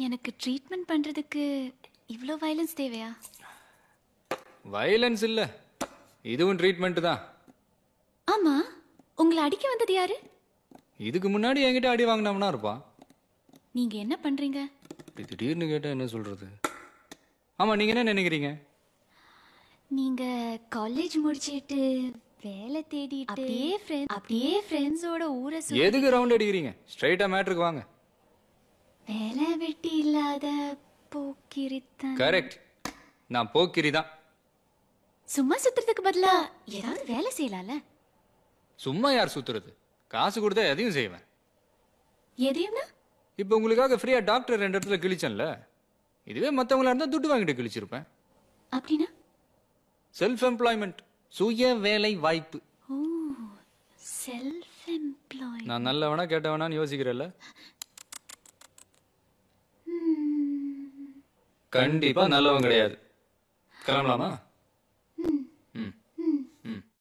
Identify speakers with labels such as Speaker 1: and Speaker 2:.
Speaker 1: எனக்கு ட்ரீட்மெண்ட் பண்றதுக்கு இவ்ளோ வயலன்ஸ் தேவையா?
Speaker 2: வயலன்ஸ் இல்ல, இதுவும் ட்ரீட்மெண்ட் தான்.
Speaker 1: ஆமா, உங்களை அடிக்க வந்தது யாரு?
Speaker 2: இதுக்கு முன்னாடி என்கிட்ட அடி வாங்கினவனா இருப்பான்.
Speaker 1: நீங்க என்ன பண்றீங்க?
Speaker 2: இப்படி திடீர்னு கேட்டா என்ன சொல்றது? ஆமா, நீங்க என்ன நினைக்கிறீங்க?
Speaker 1: நீங்க காலேஜ் முடிச்சிட்டு வேலை தேடிட்டு அப்படியே ஃப்ரெண்ட்ஸோட ஊரை
Speaker 2: எதுக்கு ரவுண்ட் அடிக்கிறீங்க? ஸ்ட்ரைட்டா மேட்ருக்கு வாங்க.
Speaker 1: வேலை வெட்டி இல்லாத போக்கிரித்தான்.
Speaker 2: கரெக்ட், நான் போக்கிரி தான்.
Speaker 1: சும்மா சுத்துறதுக்கு பதிலா ஏதாவது வேலை செய்யலாம்ல?
Speaker 2: சும்மா யார் சுத்துறது? காசு கொடுத்தா எதையும் செய்வேன்.
Speaker 1: எதையும்னா?
Speaker 2: இப்போ உங்களுக்காக ஃப்ரீயா டாக்டர் 2 இடத்துல கிழிச்சேன்ல, இதுவே மற்றவங்களா இருந்தா துட்டு வாங்கிட்டு கிழிச்சிருப்பேன்.
Speaker 1: அப்படின்னா?
Speaker 2: செல்ஃப் எம்ப்ளாய்மெண்ட், சுய வேலை வாய்ப்பு.
Speaker 1: ஓ, செல்ஃப் எம்ப்ளாய்.
Speaker 2: நான் நல்லவனா கேட்டவனான்னு யோசிக்கிறேன்ல? கண்டிப்பா நல்லவன் கிடையாது. கிளம்பலாமா?